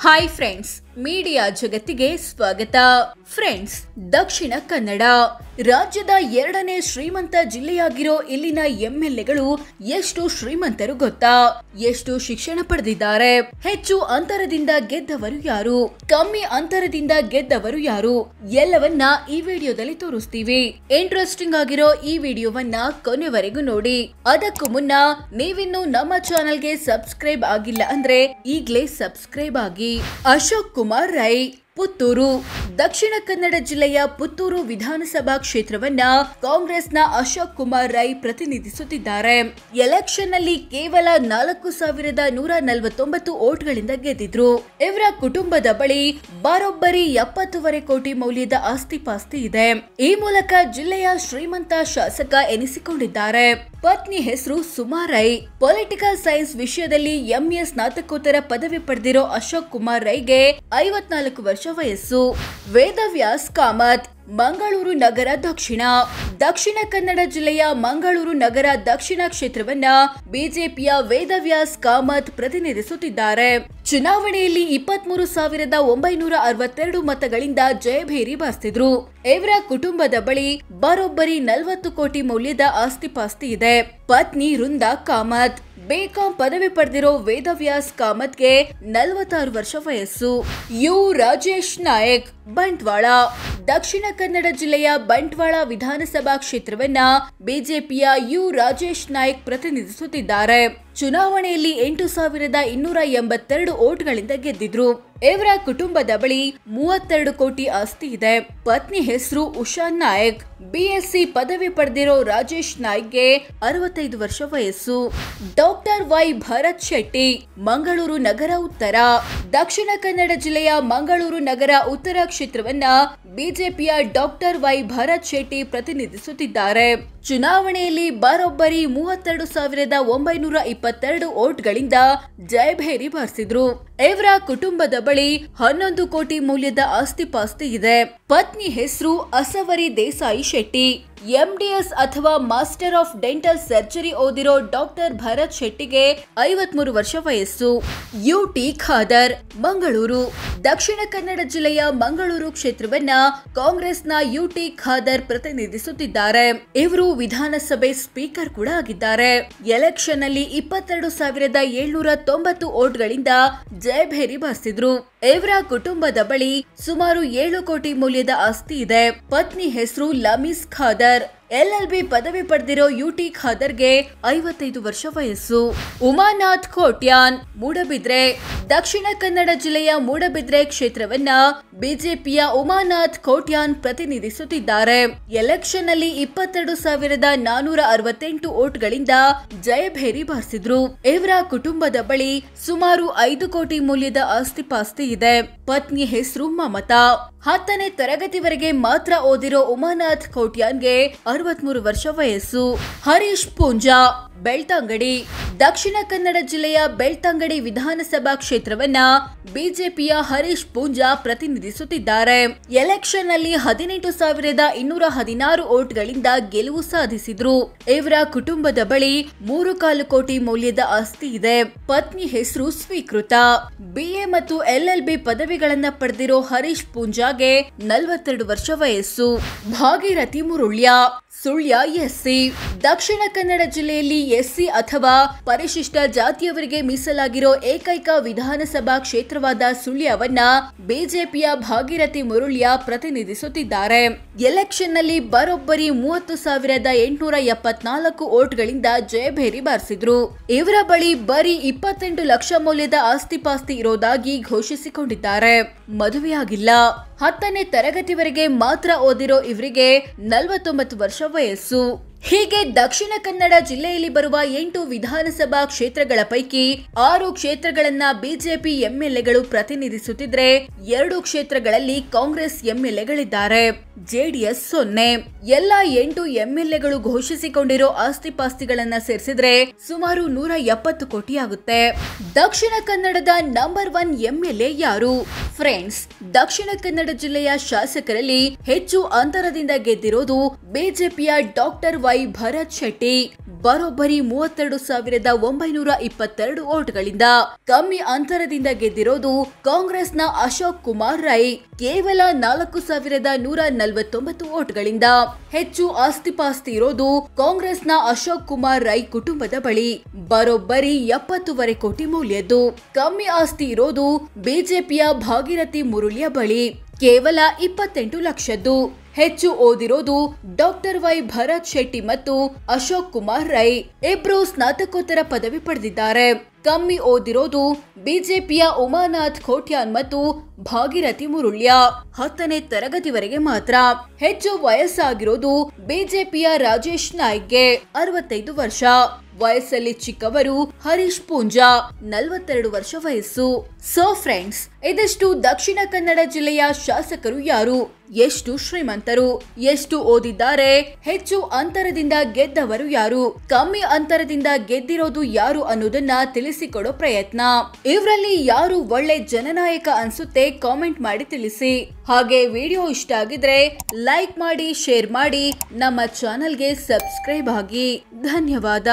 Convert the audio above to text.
Hi friends, media ಜಗತ್ತಿಗೆ ಸ್ವಾಗತ. Friends, Dakshina Kannada ರಾಜ್ಯದ ಎರಡನೇ ಶ್ರೀಮಂತ ಜಿಲ್ಲೆಯಾಗಿರೋ ಇಲ್ಲಿನ ಎಂಎಲ್ಎಗಳು ಎಷ್ಟು ಶ್ರೀಮಂತರು ಗೊತ್ತಾ? ಎಷ್ಟು ಶಿಕ್ಷಣ ಪಡೆದಿದ್ದಾರೆ? ಹೆಚ್ಚು ಅಂತರದಿಂದ ಗೆದ್ದವರು ಯಾರು? ಕಮ್ಮಿ ಅಂತರದಿಂದ ಗೆದ್ದವರು ಯಾರು? ಎಲ್ಲವನ್ನ ಈ ವಿಡಿಯೋದಲ್ಲಿ ತೋರಿಸ್ತೀವಿ. ಇಂಟ್ರೆಸ್ಟಿಂಗ್ ಆಗಿರೋ ಈ ವಿಡಿಯೋವನ್ನ ಕೊನೆವರೆಗೂ ನೋಡಿ. ಅದಕ್ಕೂ ಮುನ್ನ ನೀವಿನ್ನು ನಮ್ಮ ಚಾನೆಲ್ಗೆ ಸಬ್ಸ್ಕ್ರೈಬ್ ಆಗಿಲ್ಲ ಅಂದ್ರೆ ಈಗಲೇ ಸಬ್ಸ್ಕ್ರೈಬ್ ಆಗಿ. ಅಶೋಕ್ ಕುಮಾರ್ ರೈ, ಪುತ್ತೂರು. ದಕ್ಷಿಣ ಕನ್ನಡ ಜಿಲ್ಲೆಯ ಪುತ್ತೂರು ವಿಧಾನಸಭಾ ಕ್ಷೇತ್ರವನ್ನ ಕಾಂಗ್ರೆಸ್ನ ಅಶೋಕ್ ಕುಮಾರ್ ರೈ ಪ್ರತಿನಿಧಿಸುತ್ತಿದ್ದಾರೆ. ಎಲೆಕ್ಷನ್ ನಲ್ಲಿ ಕೇವಲ 4149 ವೋಟ್ಗಳಿಂದ ಗೆದ್ದಿದ್ರು. ಇವರ ಕುಟುಂಬದ ಬಳಿ ಬರೋಬ್ಬರಿ 70 ಕೋಟಿ ಮೌಲ್ಯದ ಆಸ್ತಿ ಇದೆ. ಈ ಮೂಲಕ ಜಿಲ್ಲೆಯ ಶ್ರೀಮಂತ ಶಾಸಕ ಎನಿಸಿಕೊಂಡಿದ್ದಾರೆ. ಪತ್ನಿ ಹೆಸರು ಸುಮಾ ರೈ. ಪೊಲಿಟಿಕಲ್ ಸೈನ್ಸ್ ವಿಷಯದಲ್ಲಿ ಎಂಎ ಸ್ನಾತಕೋತ್ತರ ಪದವಿ ಪಡೆದಿರೋ ಅಶೋಕ್ ಕುಮಾರ್ ರೈಗೆ 54 ವರ್ಷ ವಯಸ್ಸು. ವೇದವ್ಯಾಸ್ ಕಾಮತ್, ಮಂಗಳೂರು ನಗರ ದಕ್ಷಿಣ ಕನ್ನಡ ಜಿಲ್ಲೆಯ ಮಂಗಳೂರು ನಗರ ದಕ್ಷಿಣ ಕ್ಷೇತ್ರವನ್ನ ಬಿಜೆಪಿಯ ವೇದವ್ಯಾಸ್ ಕಾಮತ್ ಪ್ರತಿನಿಧಿಸುತ್ತಿದ್ದಾರೆ. ಚುನಾವಣೆಯಲ್ಲಿ 23,962 ಮತಗಳಿಂದ ಜಯಭೇರಿ ಬಾರಿಸಿದ್ರು. ಇವರ ಕುಟುಂಬದ ಬಳಿ ಬರೋಬ್ಬರಿ 40 ಕೋಟಿ ಮೌಲ್ಯದ ಆಸ್ತಿ ಇದೆ. ಪತ್ನಿ ವೃಂದಾ ಕಾಮತ್. ಬಿಕಾಂ ಪದವಿ ಪಡೆದಿರೋ ವೇದವ್ಯಾಸ್ ಕಾಮತ್ಗೆ 46 ವರ್ಷ ವಯಸ್ಸು. ಯು ರಾಜೇಶ್ ನಾಯಕ್, ಬಂಟ್ವಾಳ. ದಕ್ಷಿಣ ಕನ್ನಡ ಜಿಲ್ಲೆಯ ಬಂಟ್ವಾಳ ವಿಧಾನಸಭಾ ಕ್ಷೇತ್ರವನ್ನ ಬಿಜೆಪಿಯ ಯು ರಾಜೇಶ್ ನಾಯಕ್ ಪ್ರತಿನಿಧಿಸುತ್ತಿದ್ದಾರೆ. ಚುನಾವಣೆಯಲ್ಲಿ 8,282 ವೋಟ್ಗಳಿಂದ ಗೆದ್ದಿದ್ರು. ಇವರ ಕುಟುಂಬದ ಬಳಿ 32 ಕೋಟಿ ಆಸ್ತಿ ಇದೆ. ಪತ್ನಿ ಹೆಸರು ಉಷಾ ನಾಯಕ್. ಬಿಎಸ್ಸಿ ಪದವಿ ಪಡೆದಿರೋ ರಾಜೇಶ್ ನಾಯ್ಗೆ 65 ವರ್ಷ ವಯಸ್ಸು. ಡಾಕ್ಟರ್ ವೈ ಭರತ್ ಶೆಟ್ಟಿ, ಮಂಗಳೂರು ನಗರ ಉತ್ತರ. ದಕ್ಷಿಣ ಕನ್ನಡ ಜಿಲ್ಲೆಯ ಮಂಗಳೂರು ನಗರ ಉತ್ತರ ಕ್ಷೇತ್ರವನ್ನ ಬಿಜೆಪಿಯ ಡಾಕ್ಟರ್ ವೈ ಭರತ್ ಶೆಟ್ಟಿ ಪ್ರತಿನಿಧಿಸುತ್ತಿದ್ದಾರೆ. ಚುನಾವಣೆಯಲ್ಲಿ ಬರೋಬ್ಬರಿ 32,922 ವೋಟ್ಗಳಿಂದ ಜಯಭೇರಿ ಬಾರಿಸಿದ್ರು. ಇವರ ಕುಟುಂಬದ ಬಳಿ 11 ಕೋಟಿ ಮೌಲ್ಯದ ಆಸ್ತಿ ಇದೆ. ಪತ್ನಿ ಹೆಸರು ಅಸವರಿ ದೇಸಾಯಿ ಶೆಟ್ಟಿ. ಎಂಡಿಎಸ್ ಅಥವಾ ಮಾಸ್ಟರ್ ಆಫ್ ಡೆಂಟಲ್ ಸರ್ಜರಿ ಓದಿರೋ ಡಾಕ್ಟರ್ ಭರತ್ ಶೆಟ್ಟಿಗೆ 53 ವರ್ಷ ವಯಸ್ಸು. ಯುಟಿ ಖಾದರ್, ಮಂಗಳೂರು. ದಕ್ಷಿಣ ಕನ್ನಡ ಜಿಲ್ಲೆಯ ಮಂಗಳೂರು ಕ್ಷೇತ್ರವನ್ನ ಕಾಂಗ್ರೆಸ್ನ ಯುಟಿ ಖಾದರ್ ಪ್ರತಿನಿಧಿಸುತ್ತಿದ್ದಾರೆ. ಇವರು ವಿಧಾನಸಭೆ ಸ್ಪೀಕರ್ ಕೂಡ ಆಗಿದ್ದಾರೆ. ಎಲೆಕ್ಷನ್ ನಲ್ಲಿ 22,790 ವೋಟ್ಗಳಿಂದ ಜಯಭೇರಿ ಬಾರಿಸಿದ್ರು. ಇವರ ಕುಟುಂಬದ ಬಳಿ ಸುಮಾರು 7 ಕೋಟಿ ಮೌಲ್ಯದ ಆಸ್ತಿ ಇದೆ. ಪತ್ನಿ ಹೆಸರು ಲಮೀಸ್ ಖಾದರ್. LLB ಪದವಿ ಪಡೆದಿರೋ ಯುಟಿ ಖಾದರ್ಗೆ 55 ವರ್ಷ ವಯಸ್ಸು. ಉಮಾನಾಥ್ ಕೋಟ್ಯಾನ್, ಮೂಡಬಿದ್ರೆ. ದಕ್ಷಿಣ ಕನ್ನಡ ಜಿಲ್ಲೆಯ ಮೂಡಬಿದ್ರೆ ಕ್ಷೇತ್ರವನ್ನ ಬಿಜೆಪಿಯ ಉಮಾನಾಥ್ ಕೋಟ್ಯಾನ್ ಪ್ರತಿನಿಧಿಸುತ್ತಿದ್ದಾರೆ. ಎಲೆಕ್ಷನ್ ನಲ್ಲಿ 22,468 ವೋಟ್ಗಳಿಂದ ಜಯಭೇರಿ ಬಾರಿಸಿದ್ರು. ಇವರ ಕುಟುಂಬದ ಬಳಿ ಸುಮಾರು 5 ಕೋಟಿ ಮೌಲ್ಯದ ಆಸ್ತಿ ಇದೆ. ಪತ್ನಿ ಹೆಸರು ಮಮತಾ. 10ನೇ ತರಗತಿವರೆಗೆ ಮಾತ್ರ ಓದಿರೋ ಉಮಾನಾಥ್ ಕೋಟ್ಯಾನ್ಗೆ 63 ವರ್ಷ ವಯಸ್ಸು. ಹರೀಶ್ ಪೂಂಜಾ, ಬೆಳ್ತಂಗಡಿ. ದಕ್ಷಿಣ ಕನ್ನಡ ಜಿಲ್ಲೆಯ ಬೆಳ್ತಂಗಡಿ ವಿಧಾನಸಭಾ ಕ್ಷೇತ್ರವನ್ನ ಬಿಜೆಪಿಯ ಹರೀಶ್ ಪೂಂಜಾ ಪ್ರತಿನಿಧಿಸುತ್ತಿದ್ದಾರೆ. ಎಲೆಕ್ಷನ್ ನಲ್ಲಿ 18,216 ವೋಟ್ಗಳಿಂದ ಗೆಲುವು ಸಾಧಿಸಿದ್ರು. ಇವರ ಕುಟುಂಬದ ಬಳಿ 3.25 ಕೋಟಿ ಮೌಲ್ಯದ ಆಸ್ತಿ ಇದೆ. ಪತ್ನಿ ಹೆಸರು ಸ್ವೀಕೃತ. BA ಮತ್ತು LLB ಪದವಿಗಳನ್ನ ಪಡೆದಿರೋ ಹರೀಶ್ ಪೂಂಜಾಗೆ 42 ವರ್ಷ ವಯಸ್ಸು. ಭಾಗೀರಥಿ ಮುರುಳ್ಯ, ಸುಳ್ಯ SC. ದಕ್ಷಿಣ ಕನ್ನಡ ಜಿಲ್ಲೆಯಲ್ಲಿ SC ಅಥವಾ ಪರಿಶಿಷ್ಟ ಜಾತಿಯವರಿಗೆ ಮೀಸಲಾಗಿರೋ ಏಕೈಕ ವಿಧಾನಸಭಾ ಕ್ಷೇತ್ರವಾದ ಸುಳ್ಯವನ್ನ ಬಿಜೆಪಿಯ ಭಾಗೀರಥಿ ಮುರುಳ್ಯ ಪ್ರತಿನಿಧಿಸುತ್ತಿದ್ದಾರೆ. ಎಲೆಕ್ಷನ್ ನಲ್ಲಿ ಬರೋಬ್ಬರಿ 30,874 ವೋಟ್ಗಳಿಂದ ಜಯಭೇರಿ ಬಾರಿಸಿದ್ರು. ಇವರ ಬಳಿ ಬರೀ 28 ಲಕ್ಷ ಮೌಲ್ಯದ ಆಸ್ತಿ ಇರೋದಾಗಿ ಘೋಷಿಸಿಕೊಂಡಿದ್ದಾರೆ. ಮದುವೆಯಾಗಿಲ್ಲ. 10ನೇ ತರಗತಿವರೆಗೆ ಮಾತ್ರ ಓದಿರೋ ಇವರಿಗೆ 49 ವರ್ಷ ವಯಸ್ಸು. ಹೀಗೆ ದಕ್ಷಿಣ ಕನ್ನಡ ಜಿಲ್ಲೆಯಲ್ಲಿ ಬರುವ 8 ವಿಧಾನಸಭಾ ಕ್ಷೇತ್ರಗಳ ಪೈಕಿ 6 ಕ್ಷೇತ್ರಗಳನ್ನ ಬಿಜೆಪಿ ಎಂಎಲ್ಎಗಳು ಪ್ರತಿನಿಧಿಸುತ್ತಿದ್ರೆ 2 ಕ್ಷೇತ್ರಗಳಲ್ಲಿ ಕಾಂಗ್ರೆಸ್ ಎಂಎಲ್ಎಗಳಿದ್ದಾರೆ. JDS 0. ಎಲ್ಲಾ 8 ಎಂಎಲ್ಎಗಳು ಘೋಷಿಸಿಕೊಂಡಿರೋ ಆಸ್ತಿಪಾಸ್ತಿಗಳನ್ನ ಸೇರಿಸಿದ್ರೆ ಸುಮಾರು 170 ಕೋಟಿ ಆಗುತ್ತೆ. ದಕ್ಷಿಣ ಕನ್ನಡದ ನಂಬರ್ 1 ಎಂಎಲ್ಎ ಯಾರು? ಫ್ರೆಂಡ್ಸ್, ದಕ್ಷಿಣ ಕನ್ನಡ ಜಿಲ್ಲೆಯ ಶಾಸಕರಲ್ಲಿ ಹೆಚ್ಚು ಅಂತರದಿಂದ ಗೆದ್ದಿರೋದು ಬಿಜೆಪಿಯ ಡಾಕ್ಟರ್ ವೈ ಭರತ್ ಶೆಟ್ಟಿ. ಬರೋಬ್ಬರಿ 32,922 ಓಟ್ಗಳಿಂದ. ಕಮ್ಮಿ ಅಂತರದಿಂದ ಗೆದ್ದಿರೋದು ಕಾಂಗ್ರೆಸ್ನ ಅಶೋಕ್ ಕುಮಾರ್ ರೈ ಕೇವಲ 4,149 ಓಟ್ಗಳಿಂದ. ಹೆಚ್ಚು ಆಸ್ತಿಪಾಸ್ತಿ ಇರೋದು ಕಾಂಗ್ರೆಸ್ನ ಅಶೋಕ್ ಕುಮಾರ್ ರೈ ಕುಟುಂಬದ ಬಳಿ, ಬರೋಬ್ಬರಿ 70 ಕೋಟಿ ಮೌಲ್ಯದ್ದು. ಕಮ್ಮಿ ಆಸ್ತಿ ಇರೋದು ಬಿಜೆಪಿಯ ಭಾಗೀರಥಿ ಮುರುಳಿಯ ಬಳಿ, ಕೇವಲ 28 ಲಕ್ಷದ್ದು. ಹೆಚ್ಚು ಓದಿರೋದು ಡಾಕ್ಟರ್ ವೈ ಭರತ್ ಶೆಟ್ಟಿ ಮತ್ತು ಅಶೋಕ್ ಕುಮಾರ್ ರೈ, ಇಬ್ರು ಸ್ನಾತಕೋತ್ತರ ಪದವಿ ಪಡೆದಿದ್ದಾರೆ. ಕಮ್ಮಿ ಓದಿರೋದು ಬಿಜೆಪಿಯ ಉಮಾನಾಥ್ ಖೋಟ್ಯಾನ್ ಮತ್ತು ಭಾಗೀರಥಿ ಮುರುಳ್ಯ, 10ನೇ ತರಗತಿವರೆಗೆ ಮಾತ್ರ. ಹೆಚ್ಚು ವಯಸ್ಸಾಗಿರೋದು ಬಿಜೆಪಿಯ ರಾಜೇಶ್ ನಾಯ್ಕ್ಗೆ 65 ವರ್ಷ. ವಯಸ್ಸಲ್ಲಿ ಚಿಕ್ಕವರು ಹರೀಶ್ ಪೂಂಜಾ, 42 ವರ್ಷ ವಯಸ್ಸು. ಸೊ ಫ್ರೆಂಡ್ಸ್, ಇದಿಷ್ಟು ದಕ್ಷಿಣ ಕನ್ನಡ ಜಿಲ್ಲೆಯ ಶಾಸಕರು ಯಾರು, ಎಷ್ಟು ಶ್ರೀಮಂತರು, ಎಷ್ಟು ಓದಿದ್ದಾರೆ, ಹೆಚ್ಚು ಅಂತರದಿಂದ ಗೆದ್ದವರು ಯಾರು, ಕಮ್ಮಿ ಅಂತರದಿಂದ ಗೆದ್ದಿರೋದು ಯಾರು ಅನ್ನೋದನ್ನ ತಿಳಿಸಿಕೊಡೋ ಪ್ರಯತ್ನ. ಇವರಲ್ಲಿ ಯಾರು ಒಳ್ಳೆ ಜನನಾಯಕ ಅನ್ಸುತ್ತೆ ಕಾಮೆಂಟ್ ಮಾಡಿ ತಿಳಿಸಿ. ಹಾಗೆ ವಿಡಿಯೋ ಇಷ್ಟ ಆಗಿದ್ರೆ ಲೈಕ್ ಮಾಡಿ, ಶೇರ್ ಮಾಡಿ, ನಮ್ಮ ಚಾನೆಲ್ಗೆ ಸಬ್ಸ್ಕ್ರೈಬ್ ಆಗಿ. ಧನ್ಯವಾದ.